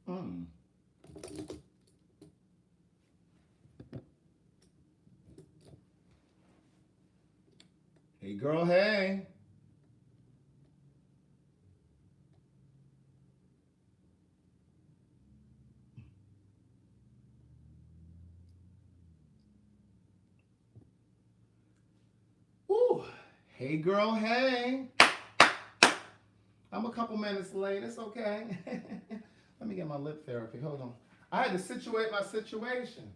Mm. Hey, girl, hey. Woo. Hey, girl, hey. I'm a couple minutes late. It's okay. Let me get my lip therapy. Hold on. I had to situate my situation.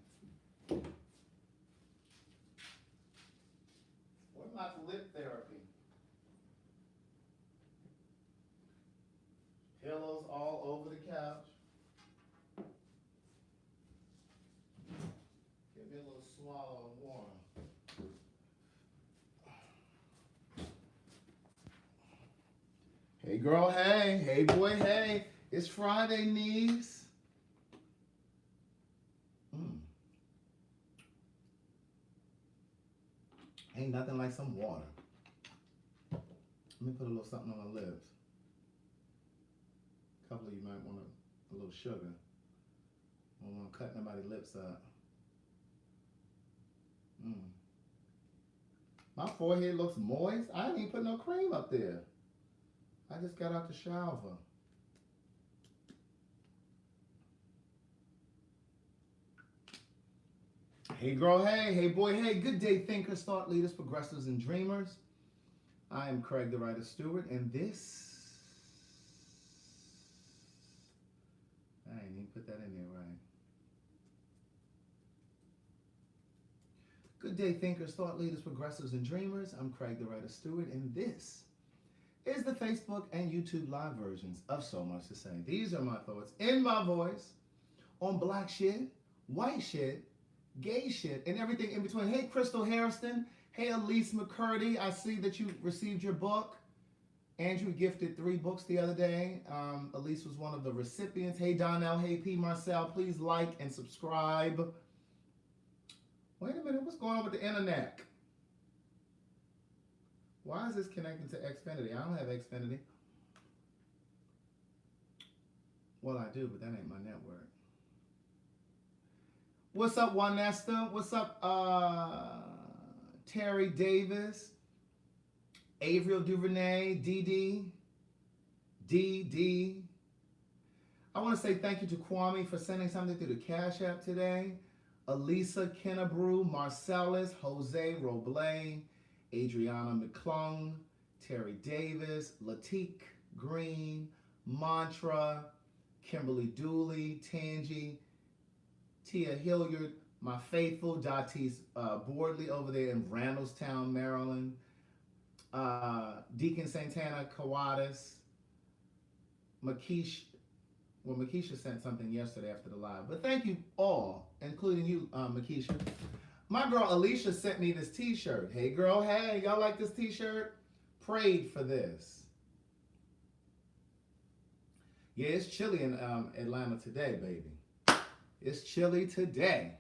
Where's my lip therapy? Pillows all over the couch. Give me a little swallow of water. Hey, girl, hey. Hey, boy, hey. It's Friday, knees. Mm. Ain't nothing like some water. Let me put a little something on my lips. A couple of you might want a little sugar. I don't want to cut nobody's lips up. Mm. My forehead looks moist. I didn't even put no cream up there. I just got out the shower. Hey girl, hey, hey boy, hey. Good day, thinkers, thought leaders, progressives, and dreamers. I am Craig, the writer Stewart, and this... I ain't even put that in there right. Good day, thinkers, thought leaders, progressives, and dreamers. I'm Craig, the writer Stewart, and this is the Facebook and YouTube live versions of So Much to Say. These are my thoughts in my voice on black shit, white shit, gay shit, and everything in between. Hey, Crystal Harrison. Hey, Elise McCurdy. I see that you received your book. Andrew gifted 3 books the other day. Elise was one of the recipients. Hey, Donnell. Hey, P. Marcel. Please like and subscribe. Wait a minute. What's going on with the internet? Why is this connected to Xfinity? I don't have Xfinity. Well, I do, but that ain't my network. What's up, Juanesta? What's up, Terry Davis? Avriel Duvernay, DD. I want to say thank you to Kwame for sending something through the Cash App today. Elisa Kennebrew, Marcellus, Jose Roble, Adriana McClung, Terry Davis, Latique Green, Mantra, Kimberly Dooley, Tangi, Tia Hilliard, my faithful Datis Boardley over there in Randallstown, Maryland, Deacon Santana Kawadis, Makisha sent something yesterday after the live. But thank you all, including you, Makisha. My girl Alicia sent me this t-shirt. Hey girl, hey, y'all like this t-shirt? Prayed for this. Yeah, it's chilly in Atlanta today, baby. It's chilly today.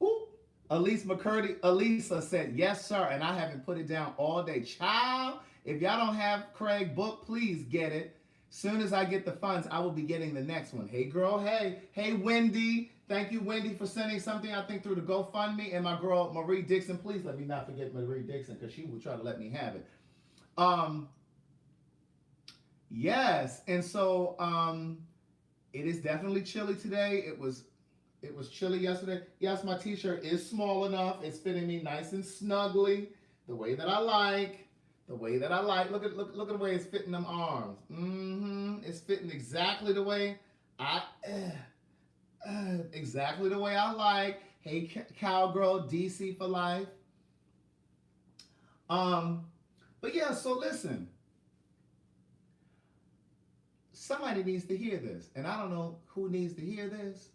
Ooh, Elisa said, yes, sir, and I haven't put it down all day. Child, if y'all don't have Craig book, please get it. Soon as I get the funds, I will be getting the next one. Hey, girl, hey. Hey, Wendy. Thank you, Wendy, for sending something, I think, through the GoFundMe. And my girl, Marie Dixon. Please let me not forget Marie Dixon, because she will try to let me have it. Yes, and so it is definitely chilly today. It was chilly yesterday. Yes, my t-shirt is small enough. It's fitting me nice and snugly, the way that I like. The way that I like. Look at the way it's fitting them arms. It's fitting exactly the way exactly the way I like. Hey, cowgirl, DC for life. But yeah, so listen. Somebody needs to hear this, and I don't know who needs to hear this,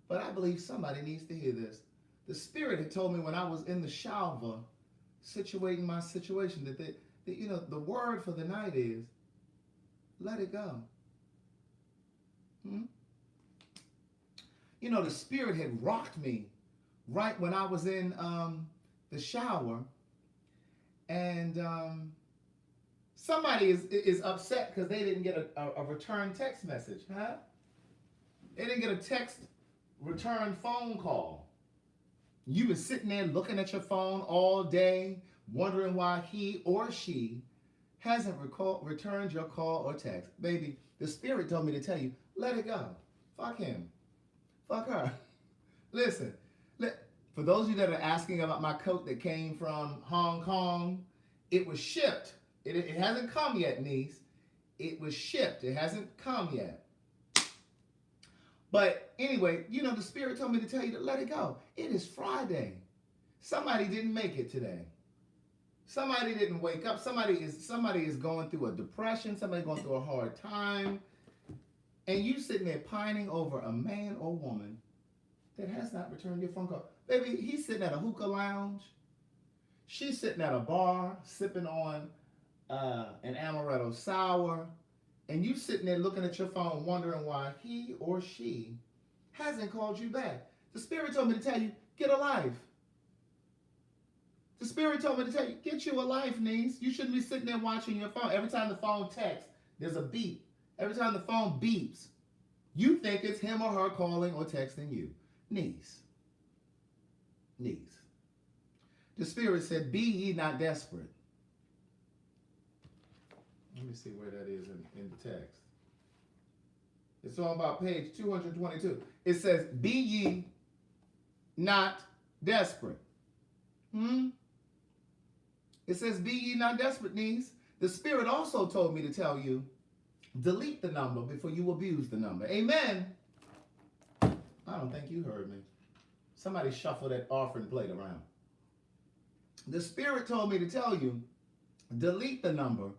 but I believe somebody needs to hear this. The Spirit had told me when I was in the shower, situating my situation, that the word for the night is, let it go. The Spirit had rocked me right when I was in the shower, and somebody is upset because they didn't get a return text message, huh? They didn't get a text return phone call. You've been sitting there looking at your phone all day, wondering why he or she hasn't returned your call or text. Baby, the Spirit told me to tell you, let it go. Fuck him. Fuck her. Listen, for those of you that are asking about my coat that came from Hong Kong, it was shipped. It hasn't come yet, niece. It was shipped. It hasn't come yet. But anyway, you know, the Spirit told me to tell you to let it go. It is Friday. Somebody didn't make it today. Somebody didn't wake up. Somebody is going through a depression. Somebody going through a hard time. And you sitting there pining over a man or woman that has not returned your phone call. Baby, he's sitting at a hookah lounge. She's sitting at a bar sipping on an amaretto sour. And you sitting there looking at your phone wondering why he or she hasn't called you back. The Spirit told me to tell you, get a life. The Spirit told me to tell you, get you a life, niece. You shouldn't be sitting there watching your phone. Every time the phone texts, there's a beep. Every time the phone beeps, you think it's him or her calling or texting you. Niece. The Spirit said, be ye not desperate. Let me see where that is in the text. It's on about page 222. It says, be ye not desperate. It says, be ye not desperate, niece. The Spirit also told me to tell you, delete the number before you abuse the number. Amen. I don't think you heard me. Somebody shuffle that offering plate around. The Spirit told me to tell you, delete the number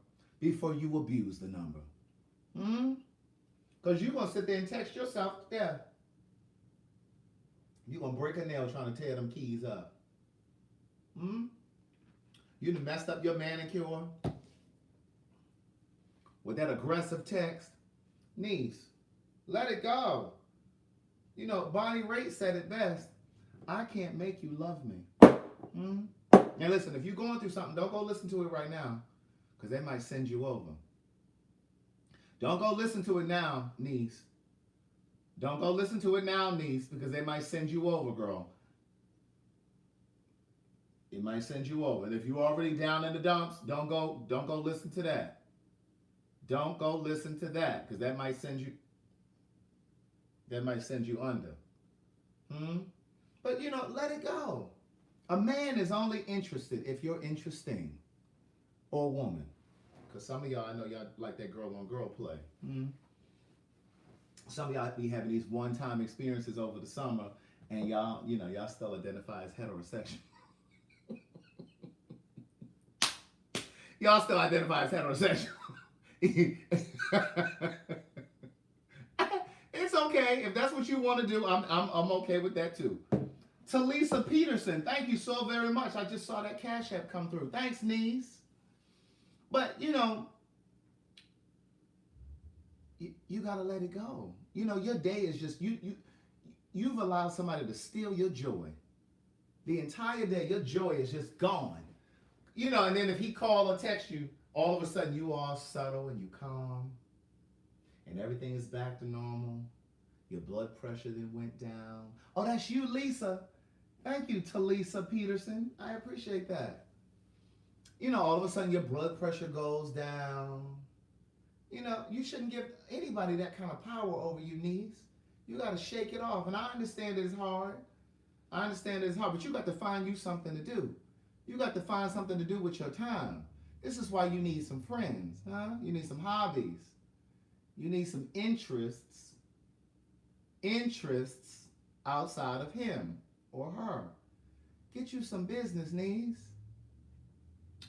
before you abuse the number. Because you're going to sit there and text yourself to death. You're going to break a nail trying to tear them keys up. You done messed up your manicure with that aggressive text. Niece, let it go. You know, Bonnie Raitt said it best. I can't make you love me. Now listen, if you're going through something, don't go listen to it right now, because they might send you over. Don't go listen to it now, niece. Don't go listen to it now, niece, because they might send you over, girl. It might send you over. And if you're already down in the dumps, don't go listen to that. Don't go listen to that, because that might send you under. But you know, let it go. A man is only interested if you're interesting, or a woman. Because some of y'all, I know y'all like that girl on girl play. Some of y'all be having these one-time experiences over the summer, and y'all still identify as heterosexual. Y'all still identify as heterosexual. It's okay. If that's what you want to do, I'm okay with that too. Talisa Peterson, thank you so very much. I just saw that Cash App come through. Thanks, niece. But, you know, you got to let it go. You know, your day is just, you've allowed somebody to steal your joy. The entire day, your joy is just gone. You know, and then if he call or text you, all of a sudden you are subtle and you calm. And everything is back to normal. Your blood pressure then went down. Oh, that's you, Lisa. Thank you, Talisa Peterson. I appreciate that. You know, all of a sudden your blood pressure goes down. You know, you shouldn't give anybody that kind of power over your niece. You got to shake it off. And I understand it's hard. But you got to find you something to do. You got to find something to do with your time. This is why you need some friends, huh? You need some hobbies. You need some interests outside of him or her. Get you some business, niece.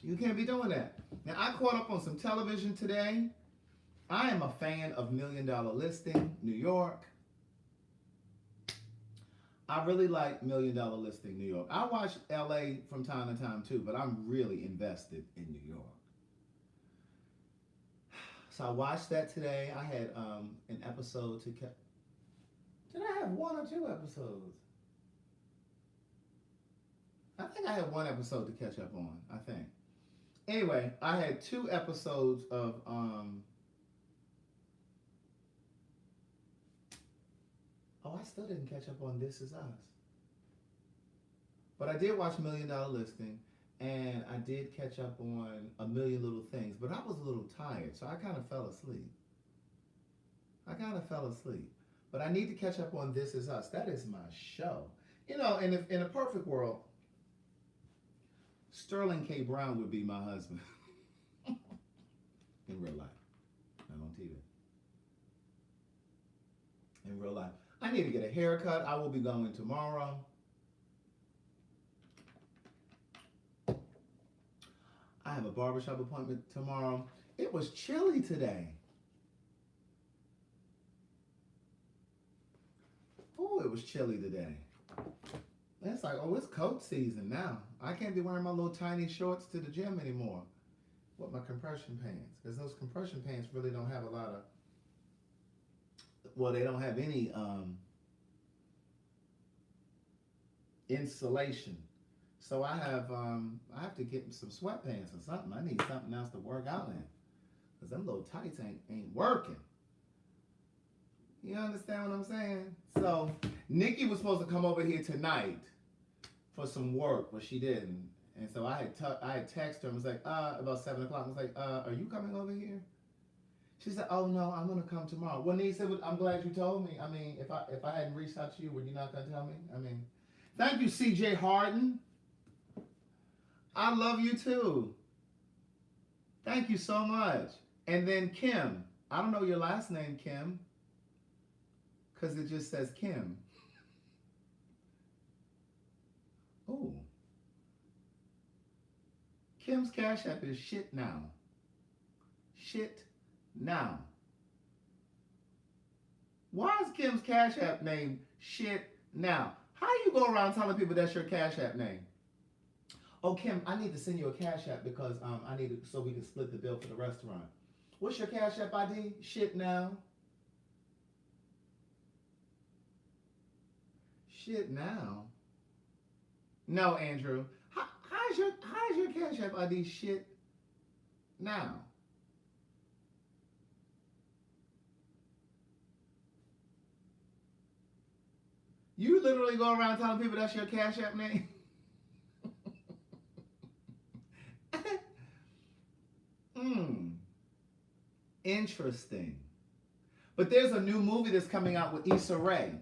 You can't be doing that. Now, I caught up on some television today. I am a fan of $1 Million Listing, New York. I really like $1 Million Listing, New York. I watch LA from time to time too, but I'm really invested in New York. So I watched that today. I had an episode to catch. Did I have 1 or 2 episodes? I think I had 1 episode to catch up on, I think. Anyway, I had 2 episodes of I still didn't catch up on This Is Us. But I did watch $1 Million Listing, and I did catch up on A Million Little Things, but I was a little tired, so I kind of fell asleep. But I need to catch up on This Is Us. That is my show. You know, and if in a perfect world, Sterling K. Brown would be my husband. In real life, not on TV. In real life. I need to get a haircut. I will be going tomorrow. I have a barbershop appointment tomorrow. It was chilly today. Oh, it was chilly today. It's like, oh, it's coat season now. I can't be wearing my little tiny shorts to the gym anymore with my compression pants, because those compression pants really don't have a lot of, well, they don't have any insulation. So I have to get some sweatpants or something. I need something else to work out in, because them little tights ain't working. You understand what I'm saying? So Nikki was supposed to come over here tonight for some work, but she didn't. And so I had texted her and was like, about 7 o'clock. I was like, are you coming over here? She said, oh no, I'm gonna come tomorrow. Well, Nisa, I'm glad you told me. I mean, if I hadn't reached out to you, were you not gonna tell me? I mean, thank you, CJ Harden. I love you too. Thank you so much. And then Kim. I don't know your last name, Kim, because it just says Kim. Oh. Kim's Cash App is shit now. Shit now. Why is Kim's Cash App name shit now? How you go around telling people that's your Cash App name? Oh, Kim, I need to send you a Cash App because I need it so we can split the bill for the restaurant. What's your Cash App ID? Shit now. Shit now. No, Andrew. How's your Cash App ID shit now? You literally go around telling people that's your Cash App name? Interesting. But there's a new movie that's coming out with Issa Rae.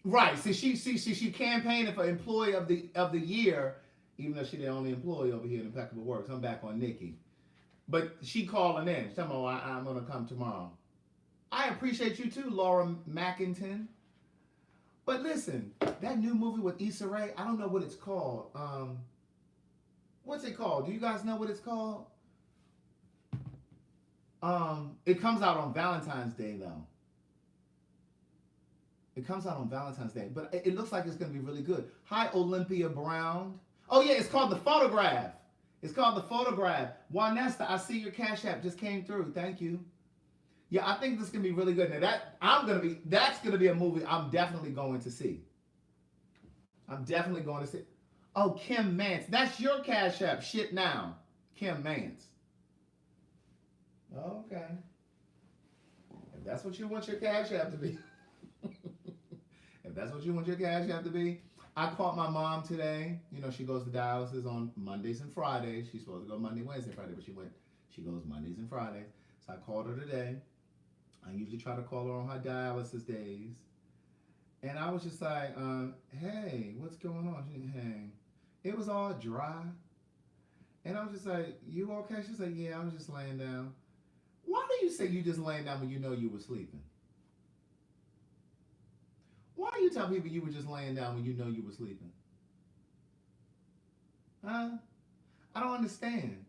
Right. See, she campaigning for Employee of the Year, even though she's the only employee over here in Impeccable Works. I'm back on Nikki. But she calling in. She's talking about, I'm going to come tomorrow. I appreciate you too, Laura Mackington. But listen, that new movie with Issa Rae, I don't know what it's called. What's it called? Do you guys know what it's called? It comes out on Valentine's Day, though. It comes out on Valentine's Day, but it looks like it's going to be really good. Hi, Olympia Brown. Oh, yeah, it's called The Photograph. It's called The Photograph. Juanesta, I see your Cash App just came through. Thank you. Yeah, I think this is going to be really good. Now, that's going to be a movie I'm definitely going to see. I'm definitely going to see. Oh, Kim Mance. That's your Cash App. Shit now. Kim Mance. Okay. If that's what you want your Cash App to be. If that's what you want your Cash App to be. I called my mom today. You know, she goes to dialysis on Mondays and Fridays. She's supposed to go Monday, Wednesday, Friday, but she goes Mondays and Fridays. So I called her today. I usually try to call her on her dialysis days. And I was just like, hey, what's going on? She said, hey. It was all dry. And I was just like, you okay? She's like, yeah, I was just laying down. Why do you say you just laying down when you know you were sleeping? Why do you tell people you were just laying down when you know you were sleeping? Huh? I don't understand.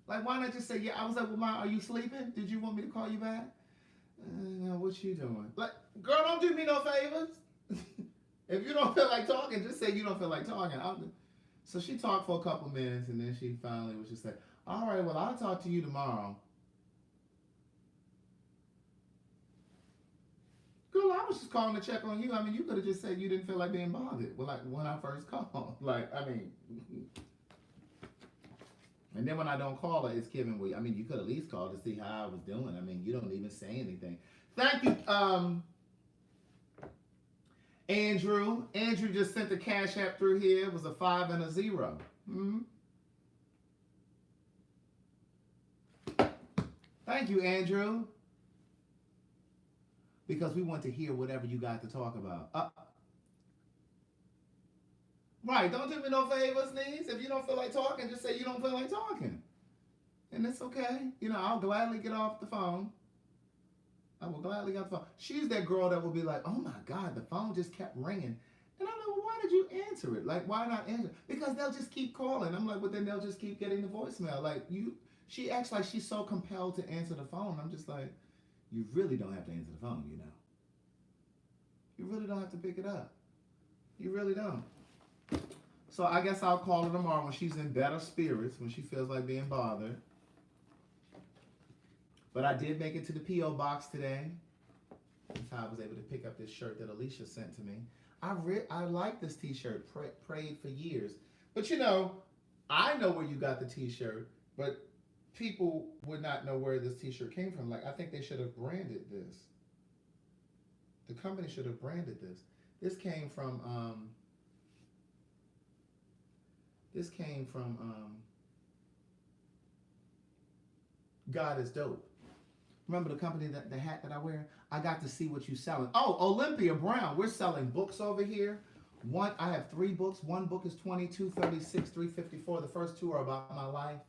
Like, why not just say, yeah? I was like, well, Ma, are you sleeping? Did you want me to call you back? No, what you doing? Like, girl, don't do me no favors. If you don't feel like talking, just say you don't feel like talking. So she talked for a couple minutes, and then she finally was just like, all right, well, I'll talk to you tomorrow. Girl, I was just calling to check on you. I mean, you could have just said you didn't feel like being bothered. Well, like when I first called. Like, I mean, And then when I don't call her, it's giving me. I mean, you could at least call to see how I was doing. I mean, you don't even say anything. Thank you, Andrew. Andrew just sent the Cash App through here. It was a 5 and a 0. Mm-hmm. Thank you, Andrew. Because we want to hear whatever you got to talk about. Right, don't do me no favors, niece. If you don't feel like talking, just say you don't feel like talking. And it's okay. You know, I'll gladly get off the phone. I will gladly get off the phone. She's that girl that will be like, oh my God, the phone just kept ringing. And I'm like, well, why did you answer it? Like, why not answer it? Because they'll just keep calling. I'm like, well, then they'll just keep getting the voicemail. Like, she acts like she's so compelled to answer the phone. I'm just like, you really don't have to answer the phone, you know. You really don't have to pick it up. You really don't. So I guess I'll call her tomorrow when she's in better spirits, when she feels like being bothered. But I did make it to the P.O. box today. That's how I was able to pick up this shirt that Alicia sent to me. I like this t-shirt, prayed for years. But you know, I know where you got the t-shirt, but people would not know where this t-shirt came from. Like, I think they should have branded this. The company should have branded this. This came from God is Dope. Remember the company, the hat that I wear? I got to see what you're selling. Oh, Olympia Brown. We're selling books over here. I have 3 books. One book is 22, 36, 354. The first 2 are about my life.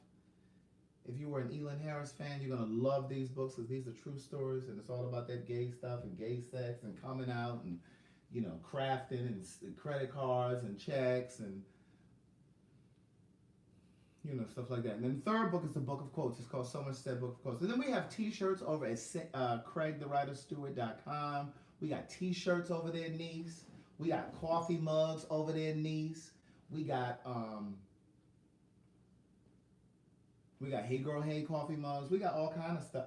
If you were an Elin Harris fan, you're going to love these books because these are true stories, and it's all about that gay stuff and gay sex and coming out and, you know, crafting and credit cards and checks and, you know, stuff like that. And then the third book is the Book of Quotes. It's called So Much Said Book of Quotes. And then we have t-shirts over at CraigTheWriterStewart.com. We got t-shirts over there, niece. We got coffee mugs over there, niece. We got Hey Girl Hey coffee mugs. We got all kind of stuff.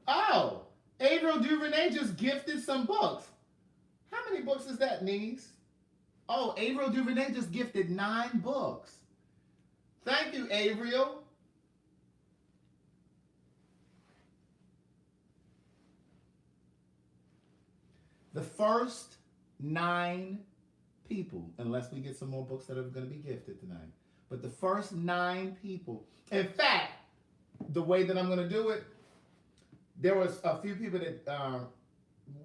Oh, Averill DuVernay just gifted some books. How many books is that, niece? Oh, Averill DuVernay just gifted 9 books. Thank you, Averill. The first 9 people, unless we get some more books that are going to be gifted tonight, but the first 9 people. In fact, the way that I'm going to do it, there was a few people that,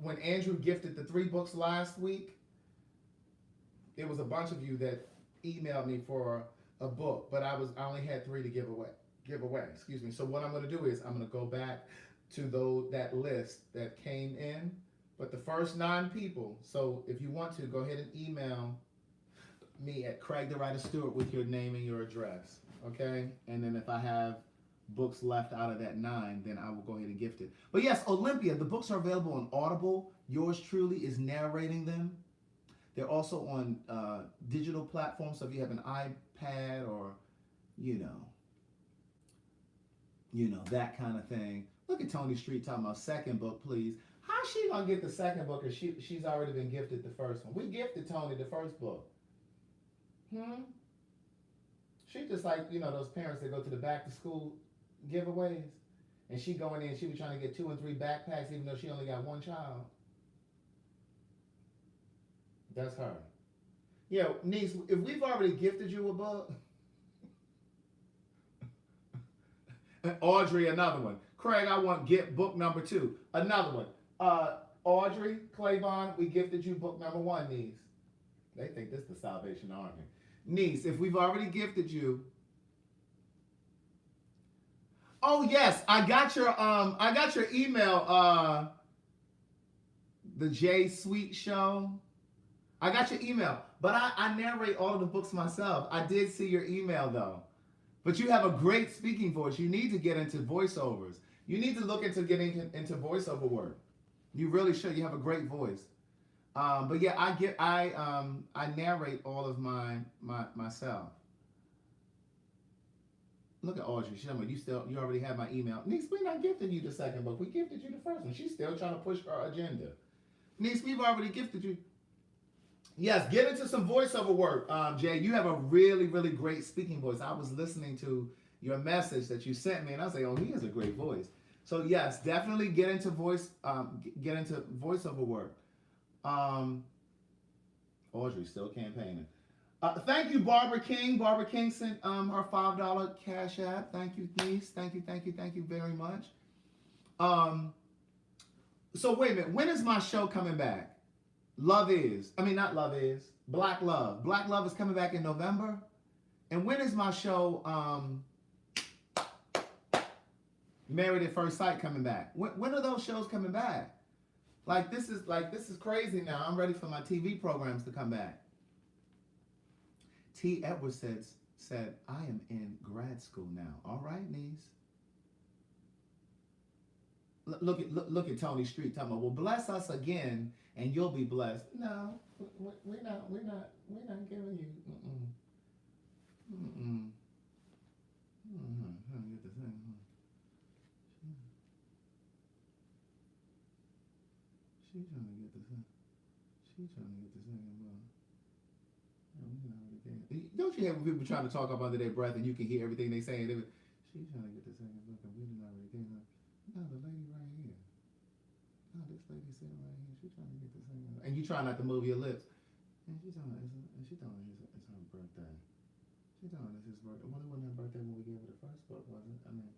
when Andrew gifted the 3 books last week, there was a bunch of you that emailed me for a book, but I only had 3 to give away. Excuse me. So what I'm going to do is I'm going to go back to that list that came in, but the first 9 people. So if you want to, go ahead and email me at Craig the Writer Stewart with your name and your address, okay? And then if I have books left out of that 9, then I will go ahead and gift it. But yes, Olympia, the books are available on Audible. Yours truly is narrating them. They're also on digital platforms, so if you have an iPad or, you know, that kind of thing. Look at Tony Street talking about second book, please. How's she gonna get the second book if she's already been gifted the first one? We gifted Tony the first book. She just like, you know, those parents that go to the back to school giveaways, and she going in, she was trying to get 2 and 3 backpacks even though she only got 1 child. That's her. Yeah, niece, if we've already gifted you a book, Audrey, another one. Craig, I want get book number 2. Another one. Audrey, Clavon, we gifted you book number 1, niece. They think this is the Salvation Army. Niece, if we've already gifted you. Oh yes, I got your email, the J Sweet Show. I got your email, but I narrate all of the books myself. I did see your email though. But you have a great speaking voice. You need to get into voiceovers. You need to look into getting into voiceover work. You really should. You have a great voice. But yeah, I narrate all of mine myself. Look at Audrey. She's like, you already have my email. Niece, we're not gifting you the second book. We gifted you the first one. She's still trying to push her agenda. Niece, we've already gifted you. Yes, get into some voiceover work, Jay. You have a really, really great speaking voice. I was listening to your message that you sent me, and I was like, oh, he has a great voice. So yes, definitely get into voiceover work. Audrey still campaigning. Thank you, Barbara King. Barbara King sent her $5 cash app. Thank you, niece. Thank you very much. So wait a minute. When is my show coming back? Black Love. Black Love is coming back in November. And when is my show, Married at First Sight, coming back? When are those shows coming back? This is crazy now. I'm ready for my TV programs to come back. T. Edwards said, I am in grad school now. All right, niece. Look at Tony Street talking about, well, bless us again and you'll be blessed. No, we're not giving you. Get the thing. She's trying to get the thing. Don't you hear when people trying to talk up under their breath and you can hear everything they say? She's trying to get the second book and we didn't already get her. No, the lady right here. No, this lady sitting right here. She's trying to get the second book. And you try not to move your lips. And she's telling me it's her birthday. She's telling us it's his birthday. Well, it wasn't her birthday when we gave her the first book, was it? I mean, we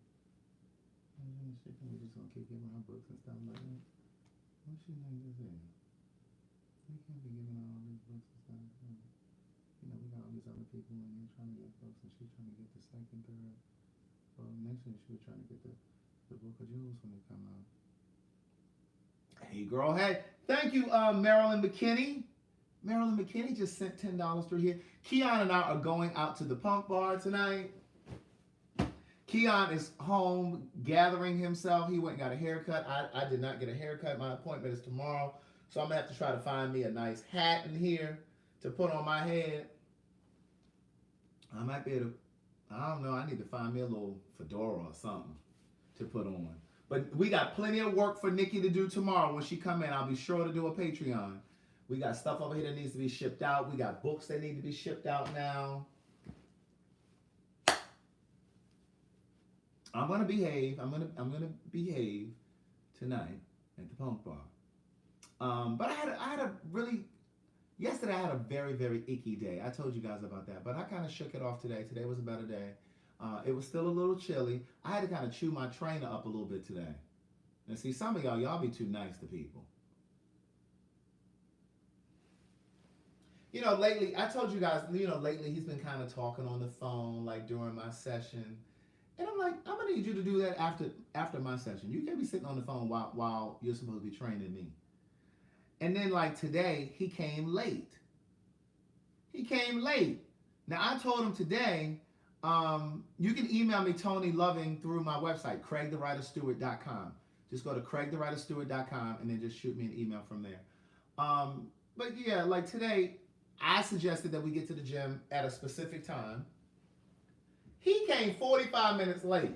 just gonna keep giving her books and stuff like that. What she think this is? We can't be giving her all these books and stuff. You know, we got all these other people in here trying to get books, and she's trying to get the second, third. Well, next week she was trying to get the Book of Jewels when they come out. Hey, girl. Hey, thank you, Marilyn McKinney. Marilyn McKinney just sent $10 through here. Keon and I are going out to the punk bar tonight. Keon is home gathering himself. He went and got a haircut. I did not get a haircut. My appointment is tomorrow. So I'm going to have to try to find me a nice hat in here to put on my head. I might be able to, I don't know, I need to find me a little fedora or something to put on. But we got plenty of work for Nikki to do tomorrow. When she come in, I'll be sure to do a Patreon. We got stuff over here that needs to be shipped out. We got books that need to be shipped out now. I'm gonna behave. I'm gonna behave tonight at the punk bar. But yesterday I had a very, very icky day. I told you guys about that, but I kind of shook it off today. Today was a better day. It was still a little chilly. I had to kind of chew my trainer up a little bit today. And see, some of y'all be too nice to people. You know, lately, I told you guys, lately he's been kind of talking on the phone, like during my session. And I'm like, I'm going to need you to do that after my session. You can't be sitting on the phone while you're supposed to be training me. And then, like, today, he came late. Now, I told him today, you can email me Tony Loving through my website, CraigTheWriterStewart.com. Just go to CraigTheWriterStewart.com and then just shoot me an email from there. But yeah, like today, I suggested that we get to the gym at a specific time. He came 45 minutes late.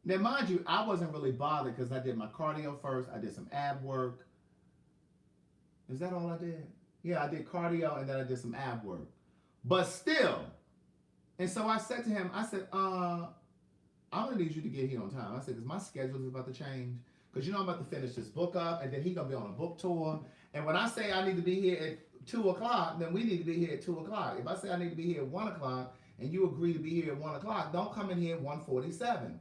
Now, mind you, I wasn't really bothered because I did my cardio first. I did some ab work. Is that all I did? Yeah, I did cardio and then I did some ab work. But still. And so I said to him, I said, I'm going to need you to get here on time. I said, because my schedule is about to change. Because I'm about to finish this book up and then he's going to be on a book tour. And when I say I need to be here at 2 o'clock, then we need to be here at 2 o'clock. If I say I need to be here at 1 o'clock and you agree to be here at 1 o'clock, don't come in here at 1:47.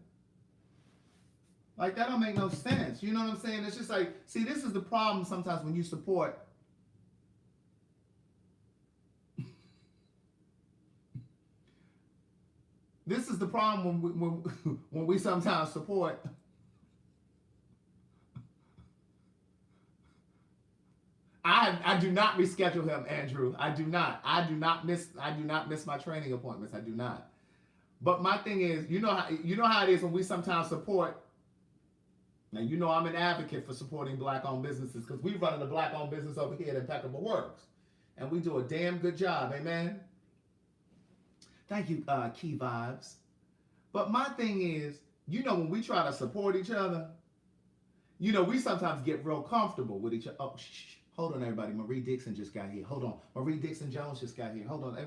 Like, that don't make no sense. You know what I'm saying? It's just like, see, this is the problem sometimes when you support. This is the problem when we sometimes support. I do not reschedule him, Andrew. I do not miss my training appointments. I do not. But my thing is, you know how it is when we sometimes support. Now, I'm an advocate for supporting Black-owned businesses because we run a Black-owned business over here at Impeccable Works. And we do a damn good job, amen? Thank you, Key Vibes. But my thing is, when we try to support each other, we sometimes get real comfortable with each other. Oh, shh. Hold on, everybody. Marie Dixon just got here. Hold on. Marie Dixon Jones just got here. Hold on.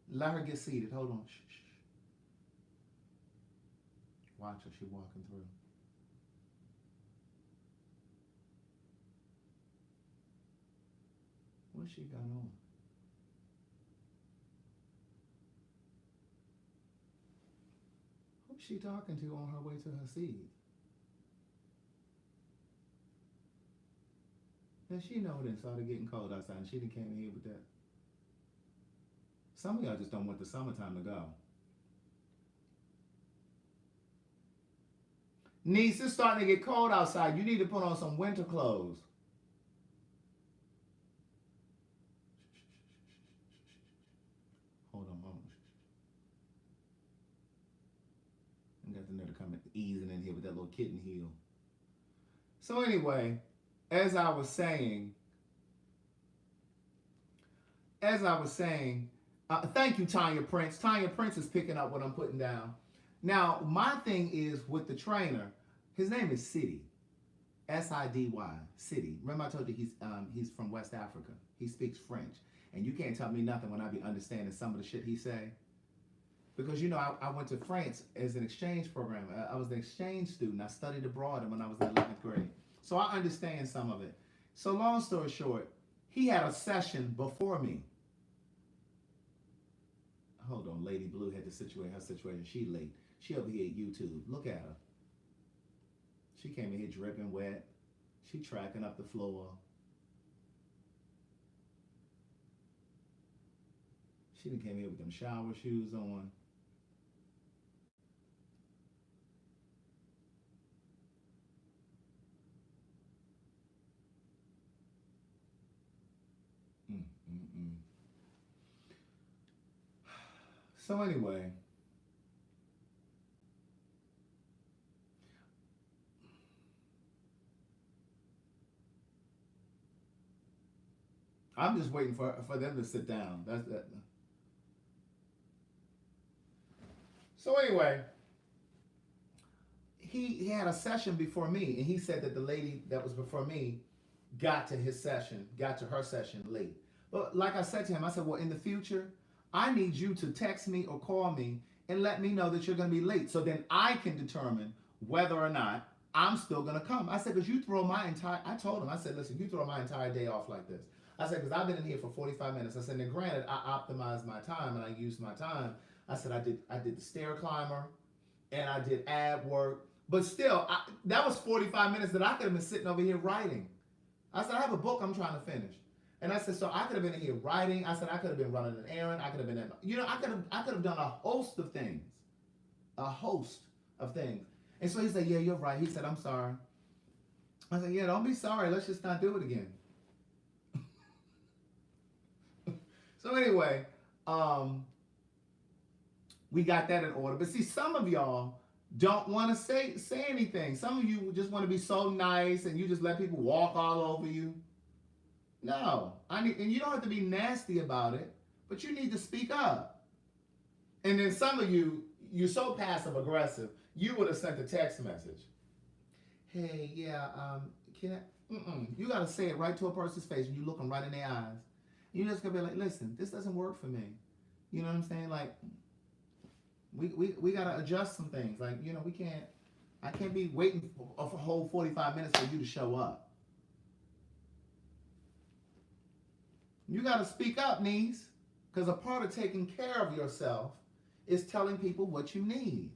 Let her get seated. Hold on. Shh. Watch her, she walking through. What she got on? Who's she talking to on her way to her seat? And she know it and started getting cold outside, and she didn't came in here with that. Some of y'all just don't want the summertime to go. Niece, it's starting to get cold outside. You need to put on some winter clothes. Hold on, hold on. I got the nerve to come easing in here with that little kitten heel. So anyway, as I was saying, thank you, Tanya Prince. Tanya Prince is picking up what I'm putting down. Now, my thing is with the trainer, his name is Sidy, S-I-D-Y, Sidy. Remember I told you he's from West Africa. He speaks French. And you can't tell me nothing when I be understanding some of the shit he say. Because, you know, I went to France as an exchange program. I was an exchange student. I studied abroad when I was in 11th grade. So I understand some of it. So long story short, he had a session before me. Hold on, Lady Blue had to situate her situation. She late. She over here at YouTube. Look at her. She came in here dripping wet. She tracking up the floor. She done came here with them shower shoes on. So anyway, I'm just waiting for them to sit down. That's that. So anyway, he had a session before me, and he said that the lady that was before me got to her session late. But like I said to him, I said, well, in the future, I need you to text me or call me and let me know that you're going to be late, so then I can determine whether or not I'm still going to come. I said, because you throw I told him, I said, listen, you throw my entire day off like this. I said, because I've been in here for 45 minutes. I said, and granted, I optimized my time and I used my time. I said, I did the stair climber and I did ab work, but still, that was 45 minutes that I could have been sitting over here writing. I said, I have a book I'm trying to finish. And I said, so I could have been in here writing. I said, I could have been running an errand. I could have been, I could have done a host of things. And so he said, yeah, you're right. He said, I'm sorry. I said, yeah, don't be sorry. Let's just not do it again. So anyway, we got that in order. But see, some of y'all don't want to say anything. Some of you just want to be so nice and you just let people walk all over you. No, and you don't have to be nasty about it, but you need to speak up. And then some of you, you're so passive aggressive, you would have sent a text message. Hey, yeah, can I? You got to say it right to a person's face when you look them right in their eyes. You just gonna be like, listen, this doesn't work for me. You know what I'm saying? Like, we gotta adjust some things. Like, you know, I can't be waiting for a whole 45 minutes for you to show up. You got to speak up, niece, because a part of taking care of yourself is telling people what you need.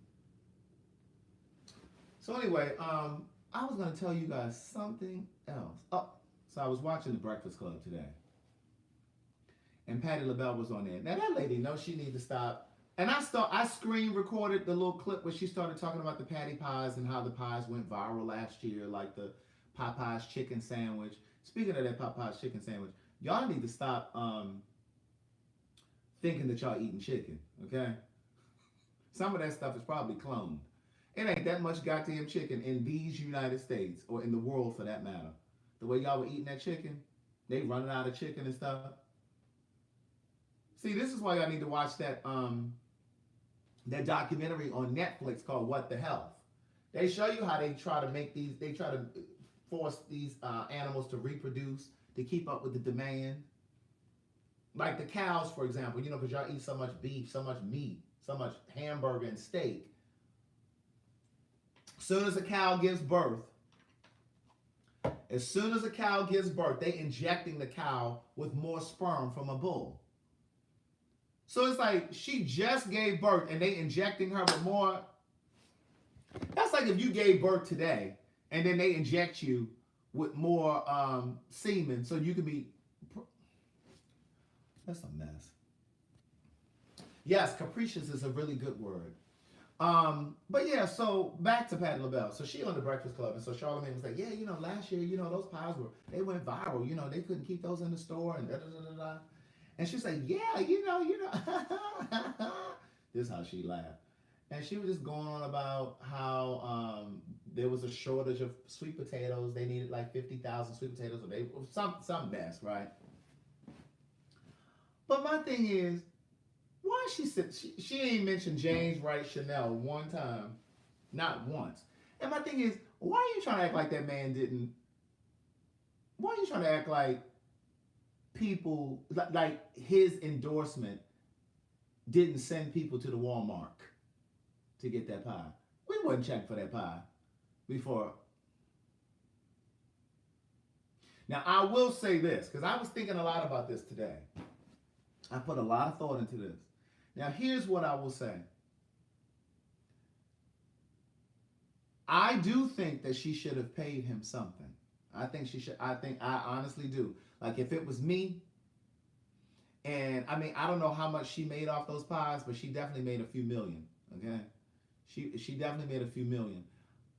So anyway, I was going to tell you guys something else. Oh, so I was watching The Breakfast Club today, and Patti LaBelle was on there. Now that lady knows she needs to stop. And I screen recorded the little clip where she started talking about the patty pies and how the pies went viral last year, like the Popeye's chicken sandwich. Speaking of that Popeye's chicken sandwich, y'all need to stop thinking that y'all eating chicken, okay? Some of that stuff is probably cloned. It ain't that much goddamn chicken in these United States, or in the world for that matter. The way y'all were eating that chicken, they running out of chicken and stuff. See, this is why y'all need to watch that that documentary on Netflix called What the Health. They show you how they try to force these animals to reproduce, to keep up with the demand. Like the cows, for example, you know, because y'all eat so much beef, so much meat, so much hamburger and steak. Soon as a cow gives birth, they injecting the cow with more sperm from a bull. So it's like she just gave birth and they injecting her with more. That's like if you gave birth today and then they inject you with more semen so you can be. That's a mess. Yes, capricious is a really good word. But yeah, so back to Patti LaBelle. So she on the Breakfast Club, and so Charlamagne was like, yeah, last year, those pies they went viral. They couldn't keep those in the store and da da da da da. And she's like, yeah, this is how she laughed. And she was just going on about how there was a shortage of sweet potatoes. They needed like 50,000 sweet potatoes, or some mess, right? But my thing is, why she ain't mentioned James Wright Chanel one time, not once. And my thing is, why are you trying to act like that man didn't? Why are you trying to act like people like his endorsement didn't send people to the Walmart to get that pie? We wasn't checking for that pie before. Now I will say this because I was thinking a lot about this today. I put a lot of thought into this. Now, here's what I will say. I do think that she should have paid him something. I honestly do. Like, if it was me, and I mean, I don't know how much she made off those pies, but she definitely made a few million, okay? She definitely made a few million.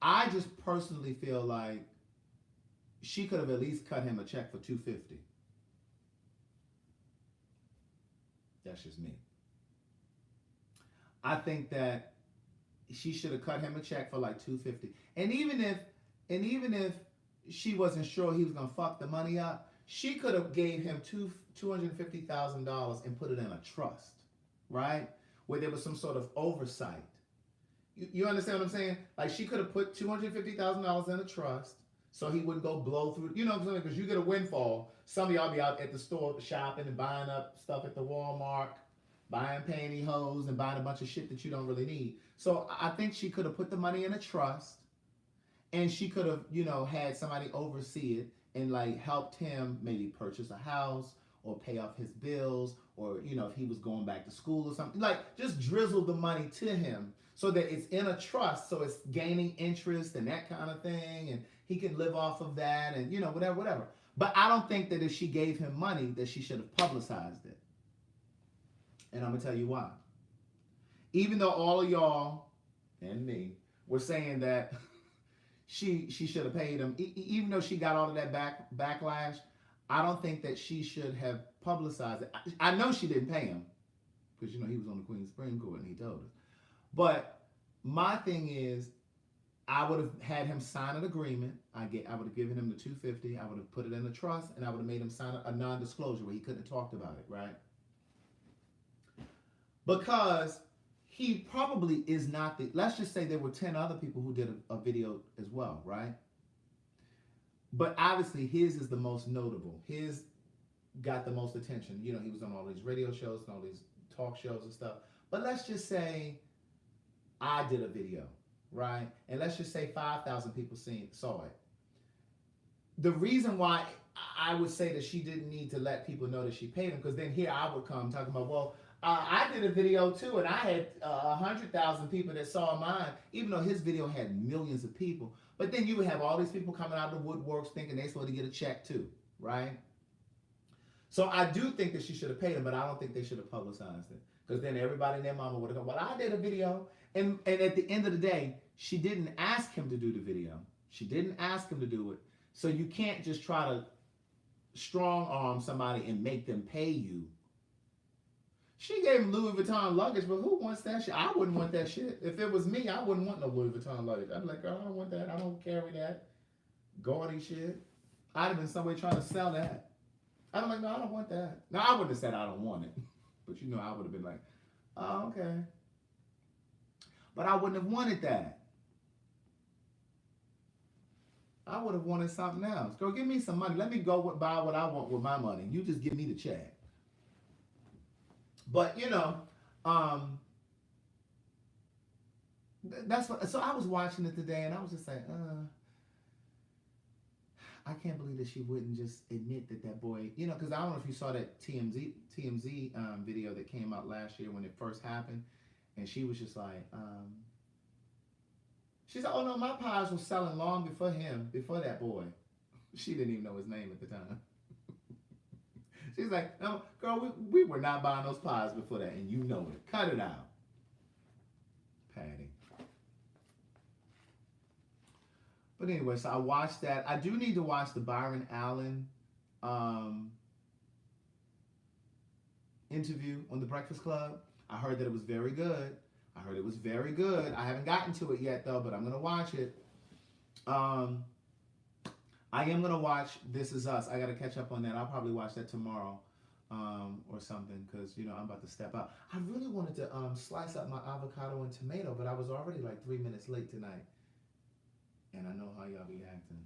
I just personally feel like she could have at least cut him a check for $250. That's just me. I think that she should have cut him a check for like $250. And even if she wasn't sure he was gonna fuck the money up, she could have gave him $250,000 and put it in a trust, right? Where there was some sort of oversight. You understand what I'm saying? Like, she could have put $250,000 in a trust so he wouldn't go blow through. You know what I'm saying? Because you get a windfall. Some of y'all be out at the store shopping and buying up stuff at the Walmart, buying pantyhose and buying a bunch of shit that you don't really need. So I think she could have put the money in a trust, and she could have, had somebody oversee it and like helped him maybe purchase a house or pay off his bills, or if he was going back to school or something, like just drizzle the money to him so that it's in a trust, so it's gaining interest and that kind of thing, and he can live off of that, and whatever. But I don't think that if she gave him money that she should have publicized it. And I'm gonna tell you why. Even though all of y'all and me were saying that she should have paid him, even though she got all of that backlash, I don't think that she should have publicized it. I know she didn't pay him because he was on the Queen's Supreme Court and he told us. But my thing is, I would have had him sign an agreement. I would have given him the $250. I would have put it in a trust, and I would have made him sign a non-disclosure where he couldn't have talked about it, right? Because he probably is not let's just say there were 10 other people who did a video as well, right? But obviously his is the most notable. His got the most attention. He was on all these radio shows and all these talk shows and stuff. But let's just say I did a video, right? And let's just say 5,000 people saw it. The reason why I would say that she didn't need to let people know that she paid him, because then here I would come talking about, well, I did a video too, and I had 100,000 people that saw mine, even though his video had millions of people. But then you would have all these people coming out of the woodworks thinking they're supposed to get a check too, right? So I do think that she should have paid him, but I don't think they should have publicized it, because then everybody and their mama would have gone, well, I did a video. And at the end of the day, she didn't ask him to do the video. She didn't ask him to do it. So you can't just try to strong arm somebody and make them pay you. She gave him Louis Vuitton luggage, but who wants that shit? I wouldn't want that shit. If it was me, I wouldn't want no Louis Vuitton luggage. I'd be like, girl, I don't want that. I don't carry that gaudy shit. I'd have been somewhere trying to sell that. I'd be like, no, I don't want that. No, I wouldn't have said I don't want it. But I would have been like, oh, okay. But I wouldn't have wanted that. I would have wanted something else. Girl, give me some money. Let me go buy what I want with my money. You just give me the check. But, that's what. So I was watching it today, and I was just like, I can't believe that she wouldn't just admit that that boy, you know, because I don't know if you saw that TMZ video that came out last year when it first happened, and she was just like, she's like, oh no, my pies were selling long before him, before that boy. She didn't even know his name at the time. She's like, no, girl, we were not buying those pies before that, and you know it. Cut it out, Patti. But anyway, so I watched that. I do need to watch the Byron Allen interview on the Breakfast Club. I heard that it was very good. I haven't gotten to it yet though, but I'm gonna watch it. I am gonna watch This Is Us. I gotta catch up on that. I'll probably watch that tomorrow or something, because you know I'm about to step out. I really wanted to slice up my avocado and tomato, but I was already like 3 minutes late tonight. And I know how y'all be acting.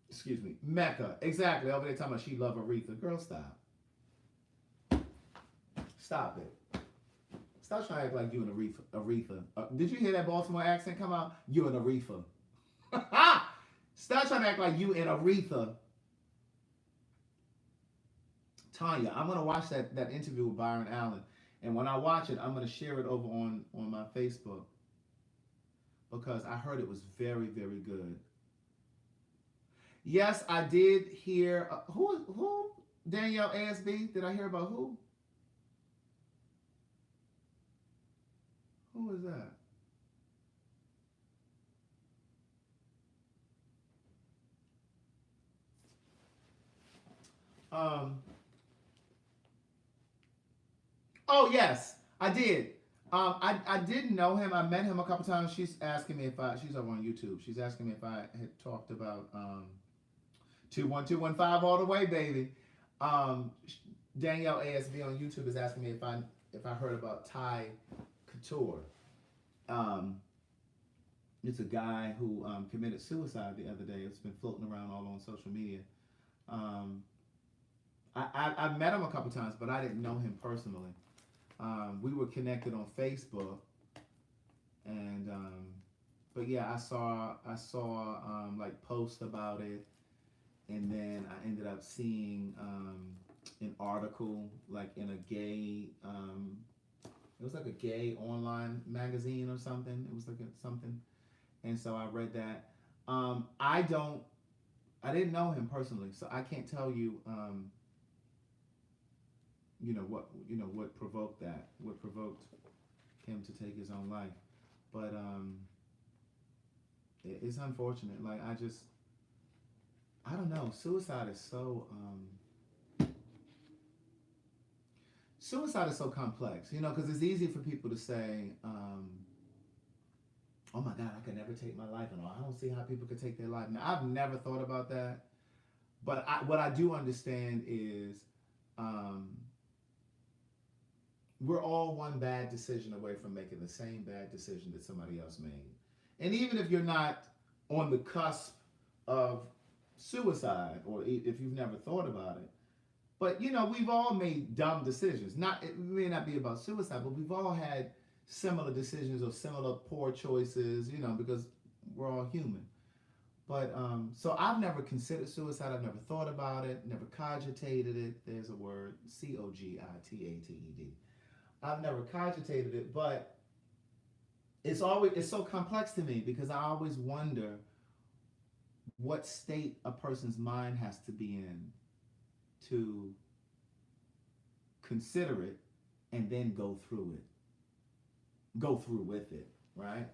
Excuse me. Mecca. Exactly. Over there talking about she love Aretha. Girl, stop. Stop it. Stop trying to act like you and Aretha. Did you hear that Baltimore accent come out? You and Aretha. Stop trying to act like you and Aretha. Tanya, I'm going to watch that interview with Byron Allen. And when I watch it, I'm going to share it over on my Facebook, because I heard it was very, very good. Yes, I did hear, who? Danielle ASB? Did I hear about who? Who is that? Oh yes, I did. I didn't know him. I met him a couple times. She's asking me if she's over on YouTube. She's asking me if I had talked about 21215 all the way, baby. Danielle ASV on YouTube is asking me if I heard about Couture. It's a guy who committed suicide the other day. It's been floating around all on social media. I met him a couple times, but I didn't know him personally. We were connected on Facebook, and but yeah, I saw like posts about it, and then I ended up seeing an article like in a gay it was like a gay online magazine or something. It was like something, and so I read that. I didn't know him personally, so I can't tell you what provoked that, what provoked him to take his own life. But it's unfortunate. Like I don't know. Suicide is so complex, because it's easy for people to say, oh my God, I could never take my life, and I don't see how people could take their life. Now, I've never thought about that, but what I do understand is we're all one bad decision away from making the same bad decision that somebody else made. And even if you're not on the cusp of suicide, or if you've never thought about it, but we've all made dumb decisions. It may not be about suicide, but we've all had similar decisions or similar poor choices, because we're all human. But so I've never considered suicide. I've never thought about it, never cogitated it. There's a word, cogitated. I've never cogitated it, but it's so complex to me, because I always wonder what state a person's mind has to be in to consider it and then go through with it, right?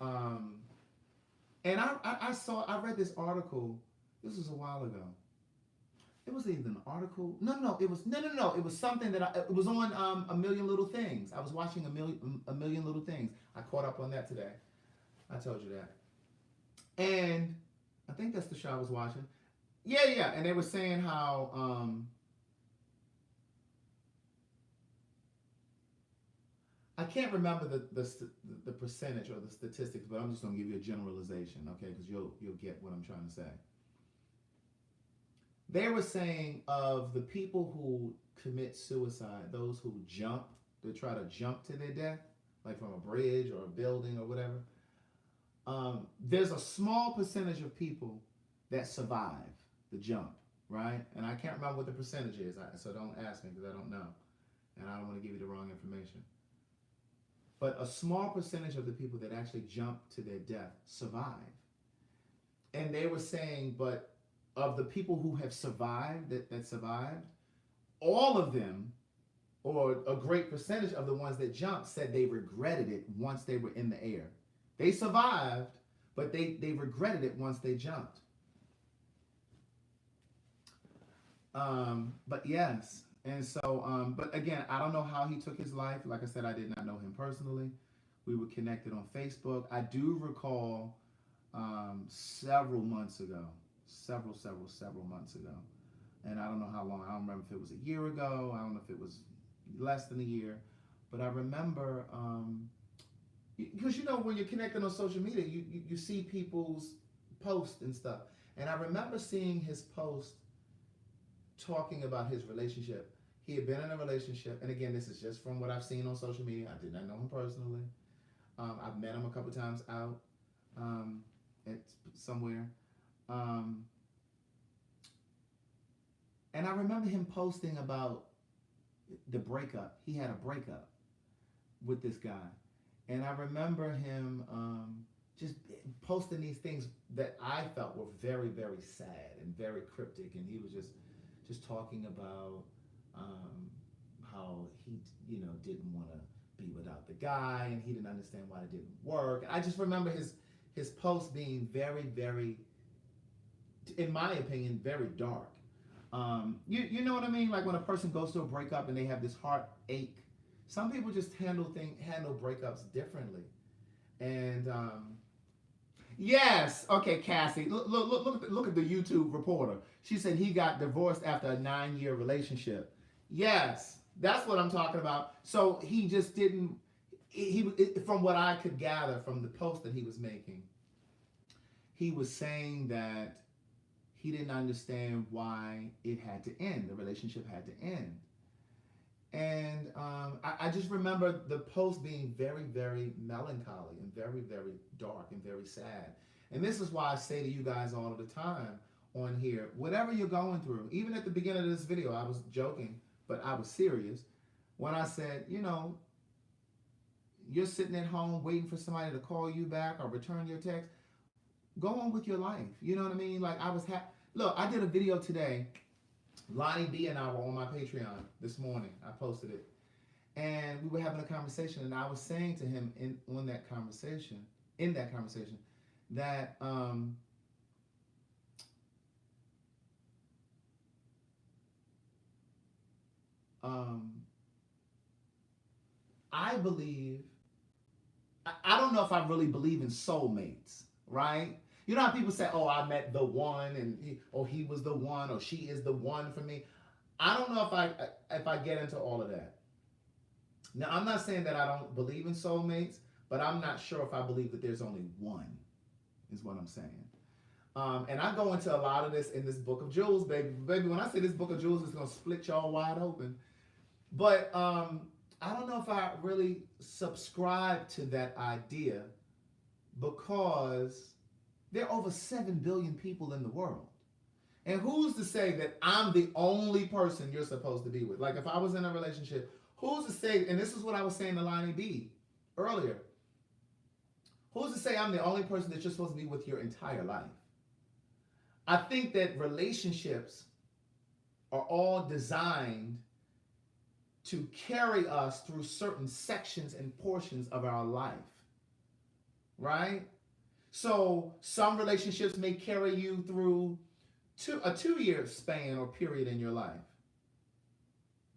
And I read this article. This was a while ago. It was either an article. No. It was something that it was on A Million Little Things. I was watching a million Little Things. I caught up on that today. I told you that. And I think that's the show I was watching. Yeah. And they were saying how I can't remember the percentage or the statistics, but I'm just gonna give you a generalization, okay? Because you'll get what I'm trying to say. They were saying of the people who commit suicide, those who jump, they try to jump to their death, like from a bridge or a building or whatever. There's a small percentage of people that survive the jump, right? And I can't remember what the percentage is, so don't ask me because I don't know. And I don't want to give you the wrong information. But a small percentage of the people that actually jump to their death survive. And they were saying, but of the people who have survived, that survived, all of them, or a great percentage of the ones that jumped, said they regretted it once they were in the air. They survived, but they regretted it once they jumped. But yes, and so, but again, I don't know how he took his life. Like I said, I did not know him personally. We were connected on Facebook. I do recall several months ago, several months ago, and I don't know how long. I don't remember if it was a year ago. I don't know if it was less than a year, but I remember, because you know when you're connected on social media, you see people's posts and stuff, and I remember seeing his post talking about his relationship. He had been in a relationship, and again, this is just from what I've seen on social media. I did not know him personally. I've met him a couple times out at somewhere. And I remember him posting about the breakup. He had a breakup with this guy. And I remember him just posting these things that I felt were very, very sad and very cryptic. And he was just talking about how he, didn't want to be without the guy, and he didn't understand why it didn't work. And I just remember his post being very, very, in my opinion, very dark. You know what I mean? Like when a person goes through a breakup and they have this heartache. Some people just handle breakups differently. And yes, okay, Cassie, look at the YouTube reporter. She said he got divorced after a 9-year relationship. Yes, that's what I'm talking about. So he just didn't. From what I could gather from the post that he was making, he was saying that he didn't understand why it had to end. The relationship had to end. And I just remember the post being very, very melancholy and very, very dark and very sad. And this is why I say to you guys all of the time on here, whatever you're going through, even at the beginning of this video, I was joking, but I was serious when I said, you're sitting at home waiting for somebody to call you back or return your text. Go on with your life. You know what I mean? Like look, I did a video today. Lonnie B and I were on my Patreon this morning. I posted it. And we were having a conversation, and I was saying to him in that conversation, that I believe, I don't know if I really believe in soulmates, right? You know how people say, oh, I met the one, and he was the one, or she is the one for me. I don't know if I get into all of that. Now, I'm not saying that I don't believe in soulmates, but I'm not sure if I believe that there's only one, is what I'm saying. And I go into a lot of this in this book of jewels, baby. Baby, when I say this book of jewels, it's going to split y'all wide open. But I don't know if I really subscribe to that idea, because there are over 7 billion people in the world. And who's to say that I'm the only person you're supposed to be with? Like if I was in a relationship, who's to say, and this is what I was saying to Lonnie B earlier, who's to say I'm the only person that you're supposed to be with your entire life? I think that relationships are all designed to carry us through certain sections and portions of our life, right? So some relationships may carry you through a 2-year span or period in your life,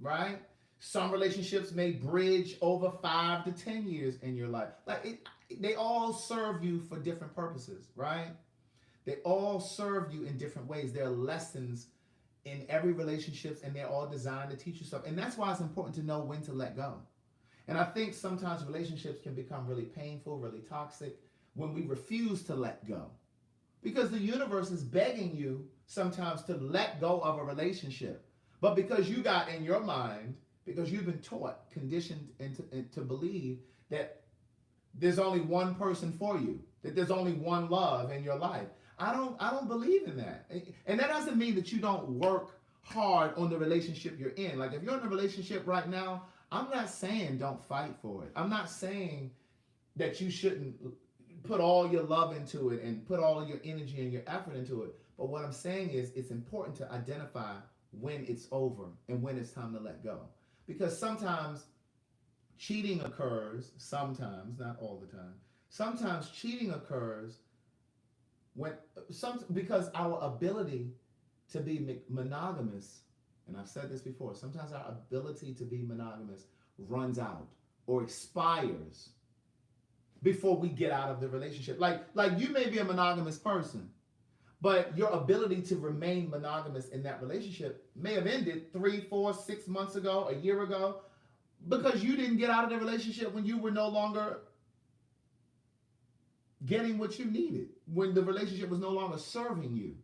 right? Some relationships may bridge over 5 to 10 years in your life. They all serve you for different purposes, right? They all serve you in different ways. There are lessons in every relationship, and they're all designed to teach you something. And that's why it's important to know when to let go. And I think sometimes relationships can become really painful, really toxic, when we refuse to let go, because the universe is begging you sometimes to let go of a relationship. But because you got in your mind, because you've been taught, conditioned to believe that there's only one person for you, that there's only one love in your life. I don't believe in that. And that doesn't mean that you don't work hard on the relationship you're in. Like if you're in a relationship right now, I'm not saying don't fight for it. I'm not saying that you shouldn't put all your love into it and put all your energy and your effort into it. But what I'm saying is it's important to identify when it's over and when it's time to let go. Because sometimes cheating occurs, sometimes, not all the time. Sometimes cheating occurs because our ability to be monogamous, and I've said this before, sometimes our ability to be monogamous runs out or expires before we get out of the relationship. Like you may be a monogamous person, but your ability to remain monogamous in that relationship may have ended 3, 4, 6 months ago, a year ago, because you didn't get out of the relationship when you were no longer getting what you needed, when the relationship was no longer serving you.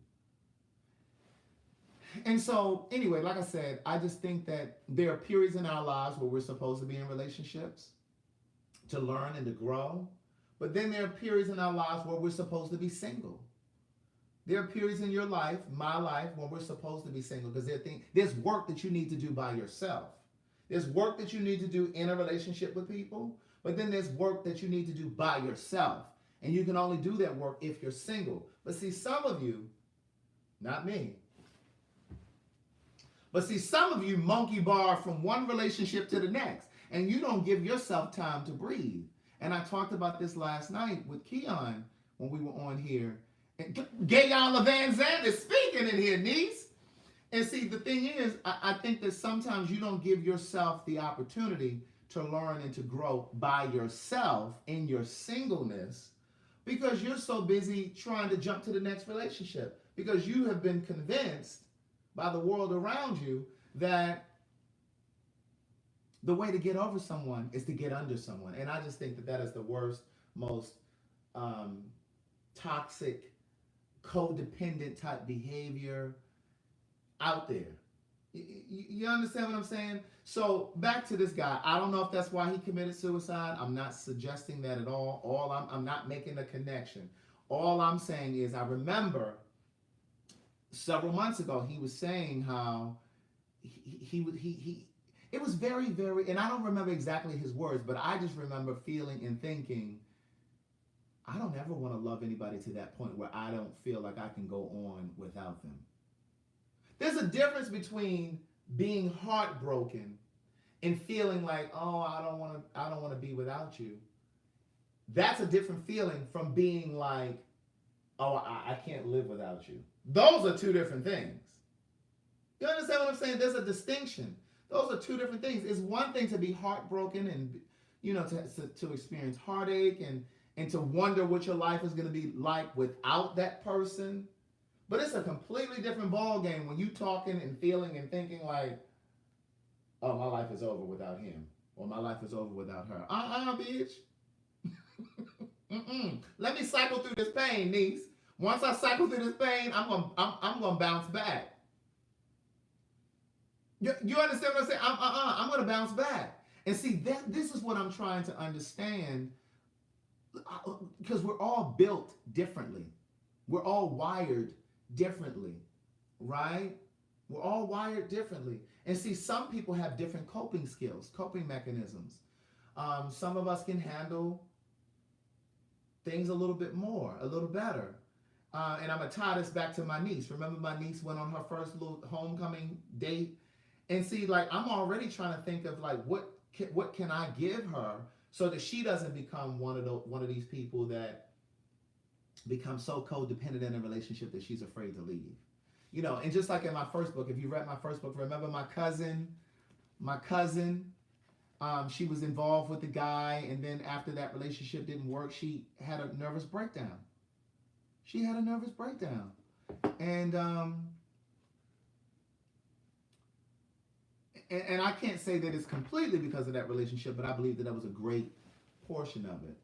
And so, anyway, like I said, I just think that there are periods in our lives where we're supposed to be in relationships to learn and to grow. But then there are periods in our lives where we're supposed to be single. There are periods in your life, my life, when we're supposed to be single, because there's work that you need to do by yourself. There's work that you need to do in a relationship with people, but then there's work that you need to do by yourself. And you can only do that work if you're single. But see, some of you, not me, but see, some of you monkey bar from one relationship to the next, and you don't give yourself time to breathe. And I talked about this last night with Keon when we were on here. Gayon Van Zandt is speaking in here, niece. And see, the thing is, I think that sometimes you don't give yourself the opportunity to learn and to grow by yourself in your singleness because you're so busy trying to jump to the next relationship, because you have been convinced by the world around you that the way to get over someone is to get under someone. And I just think that that is the worst, most toxic, codependent type behavior out there. You understand what I'm saying? So back to this guy. I don't know if that's why he committed suicide. I'm not suggesting that at all. I'm not making a connection. All I'm saying is I remember several months ago he was saying how he it was very, very, and I don't remember exactly his words, but I just remember feeling and thinking, I don't ever want to love anybody to that point where I don't feel like I can go on without them. There's a difference between being heartbroken and feeling like, oh, I don't want to be without you. That's a different feeling from being like, oh, I can't live without you. Those are two different things. You understand what I'm saying? There's a distinction. Those are two different things. It's one thing to be heartbroken and, you know, to experience heartache and to wonder what your life is going to be like without that person. But it's a completely different ball game when you talking and feeling and thinking like, oh, my life is over without him, or my life is over without her. Bitch. Let me cycle through this pain, niece. Once I cycle through this pain, I'm gonna bounce back. You understand what I'm saying? I'm gonna bounce back. And see, this is what I'm trying to understand, because we're all built differently. We're all wired differently, right? We're all wired differently. And see, some people have different coping skills, coping mechanisms. Some of us can handle things a little bit more, a little better. And I'm going to tie this back to my niece. Remember, my niece went on her first little homecoming date. And see, like, I'm already trying to think of, like, what can I give her so that she doesn't become one of these people that become so codependent in a relationship that she's afraid to leave. You know, and just like in my first book, if you read my first book, remember my cousin, she was involved with the guy, and then after that relationship didn't work, she had a nervous breakdown. And and I can't say that it's completely because of that relationship, but I believe that was a great portion of it.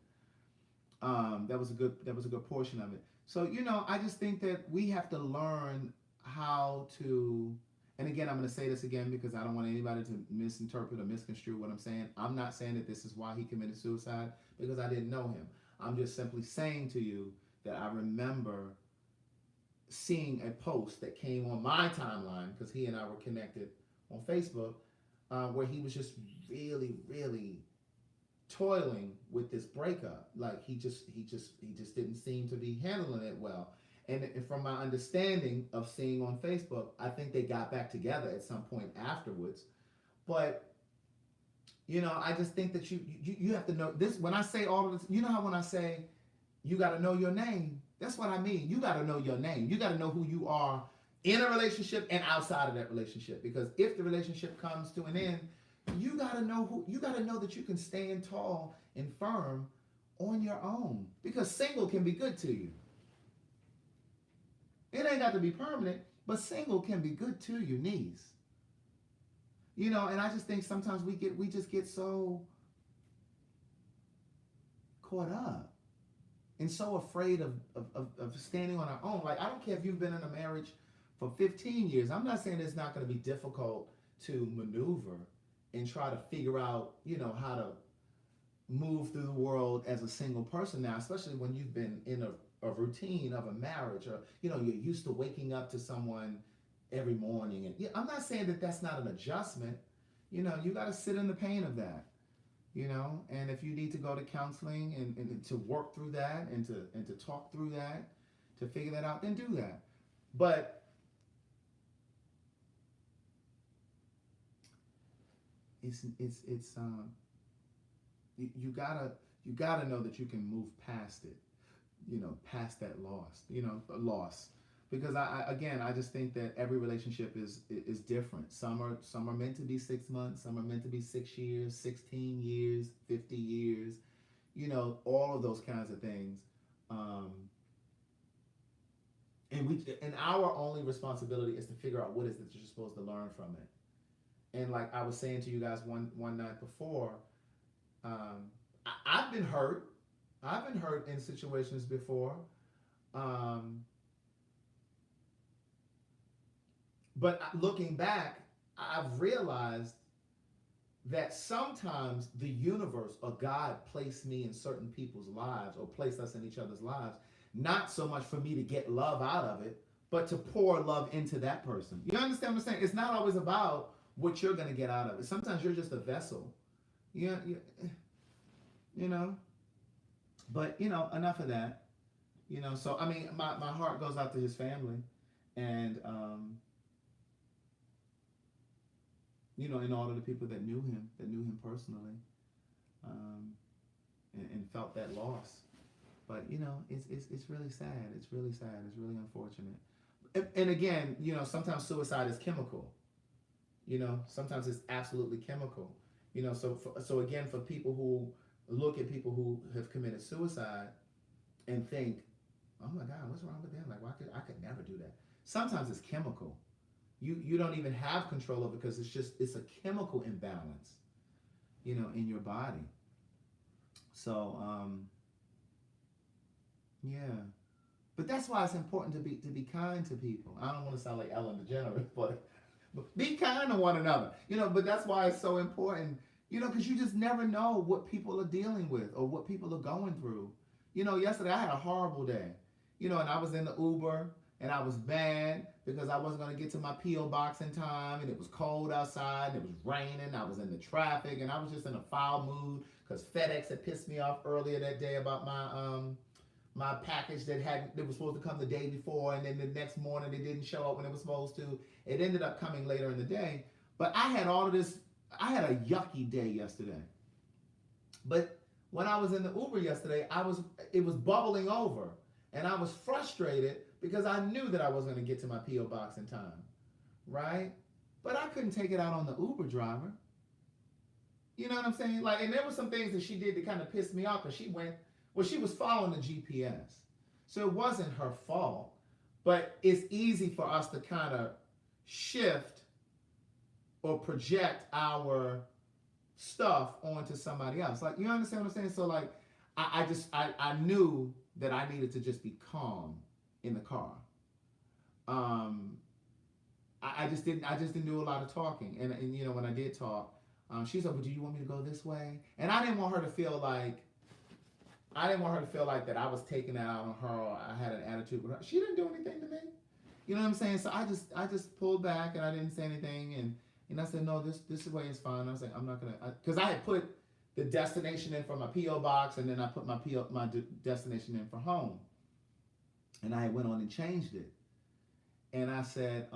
That was a good portion of it. So, I just think that we have to learn how to, and again, I'm going to say this again because I don't want anybody to misinterpret or misconstrue what I'm saying. I'm not saying that this is why he committed suicide because I didn't know him. I'm just simply saying to you that I remember seeing a post that came on my timeline because he and I were connected on Facebook, where he was just really, really toiling with this breakup. Like he just didn't seem to be handling it well. And from my understanding of seeing on Facebook, I think they got back together at some point afterwards. But I just think that you have to know this. When I say all of this, how when I say you got to know your name, that's what I mean. You got to know your name. You got to know who you are in a relationship and outside of that relationship. Because if the relationship comes to an end, you got to know that you can stand tall and firm on your own. Because single can be good to you. It ain't got to be permanent, but single can be good to your knees. And I just think sometimes we just get so caught up and so afraid of standing on our own. Like, I don't care if you've been in a marriage for 15 years. I'm not saying it's not going to be difficult to maneuver and try to figure out, how to move through the world as a single person now, especially when you've been in a routine of a marriage, or, you're used to waking up to someone every morning. And I'm not saying that that's not an adjustment. You got to sit in the pain of that, and if you need to go to counseling and to work through that and to talk through that, to figure that out, then do that. But you gotta know that you can move past it, past that loss, because I just think that every relationship is different. Some are meant to be 6 months, some are meant to be 6 years, 16 years, 50 years, all of those kinds of things. And our only responsibility is to figure out what is it that you're supposed to learn from it. And like I was saying to you guys one night before, I've been hurt. I've been hurt in situations before. But looking back, I've realized that sometimes the universe or God placed me in certain people's lives, or placed us in each other's lives, not so much for me to get love out of it, but to pour love into that person. You understand what I'm saying? It's not always about what you're going to get out of it. Sometimes you're just a vessel. But, enough of that. So, I mean, my heart goes out to his family. And, and all of the people that knew him personally, and felt that loss. But, it's really sad. It's really sad. It's really unfortunate. And again, sometimes suicide is chemical. Sometimes it's absolutely chemical. So again, for people who look at people who have committed suicide and think, oh my God, what's wrong with them? Like, I could never do that. Sometimes it's chemical. You don't even have control of it because it's a chemical imbalance, in your body. So, yeah. But that's why it's important to be kind to people. I don't want to sound like Ellen DeGeneres, but be kind to one another, but that's why it's so important, because you just never know what people are dealing with or what people are going through. Yesterday I had a horrible day, and I was in the Uber and I was mad because I wasn't going to get to my P.O. box in time, and it was cold outside and it was raining. I was in the traffic and I was just in a foul mood because FedEx had pissed me off earlier that day about my package that was supposed to come the day before, and then the next morning it didn't show up when it was supposed to. It ended up coming later in the day. But I had all of this. I had a yucky day yesterday. But when I was in the Uber yesterday, it was bubbling over, and I was frustrated because I knew that I wasn't going to get to my P.O. box in time, right? But I couldn't take it out on the Uber driver. You know what I'm saying? Like, and there were some things that she did to kind of piss me off, because she was following the GPS. So it wasn't her fault, but it's easy for us to kind of shift or project our stuff onto somebody else. Like, you understand what I'm saying? So like, I knew that I needed to just be calm in the car. I just didn't do a lot of talking. And you know, when I did talk, she said, "Well, do you want me to go this way?" And I didn't want her to feel like that I was taking that out on her or I had an attitude with her. She didn't do anything to me. You know what I'm saying? So I just pulled back and I didn't say anything, and I said, "No, this way is fine." I was like, "I'm not gonna," because I had put the destination in for my PO box, and then I put my destination in for home, and I went on and changed it. And I said,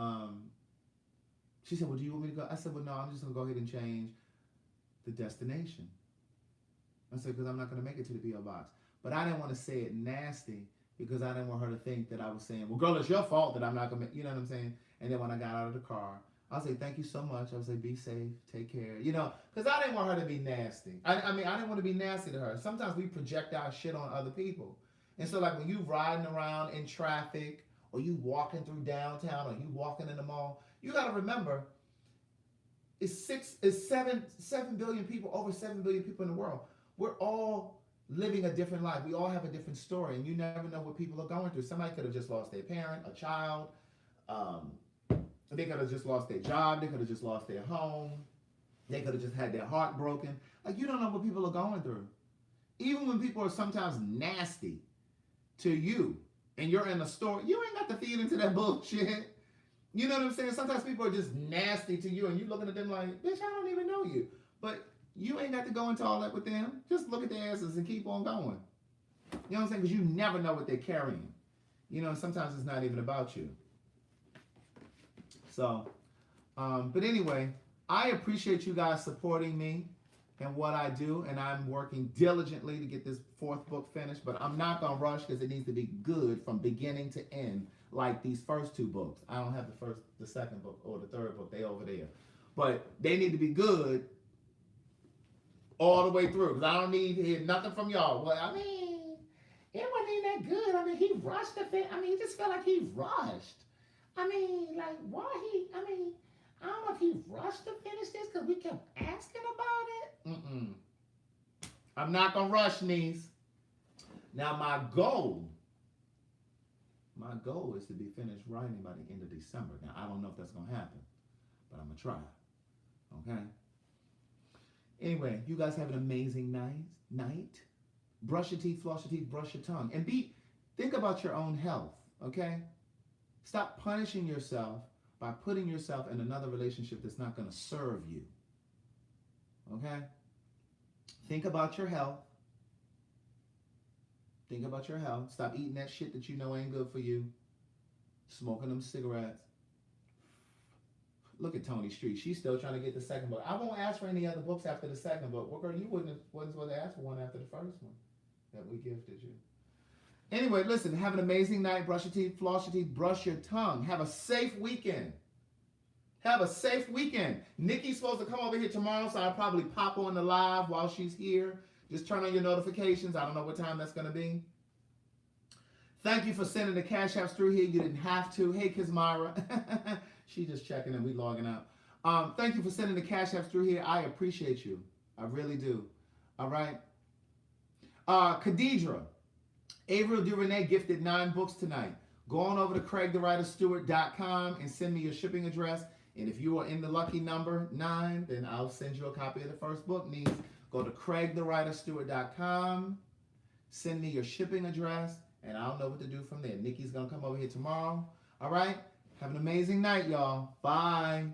she said, "Well, do you want me to go?" I said, "Well, no, I'm just gonna go ahead and change the destination." I said, "Because I'm not gonna make it to the PO box." But I didn't want to say it nasty because I didn't want her to think that I was saying, "Well, girl, it's your fault that I'm not gonna," you know what I'm saying? And then when I got out of the car, I'll say, "Thank you so much." I'll say, "Be safe, take care," you know, because I didn't want her to be nasty. I mean, I didn't want to be nasty to her. Sometimes we project our shit on other people. And so, like, when you riding around in traffic, or you walking through downtown, or you walking in the mall, you got to remember, it's 7 billion people, over 7 billion people in the world. We're all living a different life. We all have a different story, and you never know what people are going through. Somebody could have just lost their parent, a child. They could have just lost their job. They could have just lost their home. They could have just had their heart broken. Like, you don't know what people are going through. Even when people are sometimes nasty to you, and you're in a store, you ain't got to feed into that bullshit. You know what I'm saying? Sometimes people are just nasty to you, and you're looking at them like, "Bitch, I don't even know you." But you ain't got to go into all that with them. Just look at their asses and keep on going. You know what I'm saying? Because you never know what they're carrying. You know, sometimes it's not even about you. So, but anyway, I appreciate you guys supporting me and what I do, and I'm working diligently to get this 4th book finished, but I'm not going to rush because it needs to be good from beginning to end, like these first 2 books. I don't have the 2nd book or the 3rd book. They over there. But they need to be good all the way through, because I don't need to hear nothing from y'all. Well, I mean, it wasn't even that good. I mean, he rushed the thing. I mean, it just felt like he rushed. I mean, like, why I don't know if he rushed to finish this because we kept asking about it. I'm not going to rush, niece. Now, my goal is to be finished writing by the end of December. Now, I don't know if that's going to happen, but I'm going to try. Okay? Anyway, you guys have an amazing night. Brush your teeth, floss your teeth, brush your tongue. And think about your own health, okay? Stop punishing yourself by putting yourself in another relationship that's not going to serve you. Okay? Think about your health. Think about your health. Stop eating that shit that you know ain't good for you. Smoking them cigarettes. Look at Tony Street. She's still trying to get the 2nd book. I won't ask for any other books after the 2nd book. Well, girl, you wasn't supposed to ask for one after the 1st one that we gifted you. Anyway, listen, have an amazing night. Brush your teeth, floss your teeth, brush your tongue. Have a safe weekend. Have a safe weekend. Nikki's supposed to come over here tomorrow, so I'll probably pop on the live while she's here. Just turn on your notifications. I don't know what time that's going to be. Thank you for sending the Cash Apps through here. You didn't have to. Hey, Kizmira. She just checking and we logging out. Thank you for sending the Cash Apps through here. I appreciate you. I really do. All right. Khadidra. Averill DuRenee gifted 9 books tonight. Go on over to CraigTheWriterStewart.com and send me your shipping address. And if you are in the lucky number 9, then I'll send you a copy of the first book, niece. Go to CraigTheWriterStewart.com. Send me your shipping address, and I'll know what to do from there. Nikki's going to come over here tomorrow. All right? Have an amazing night, y'all. Bye.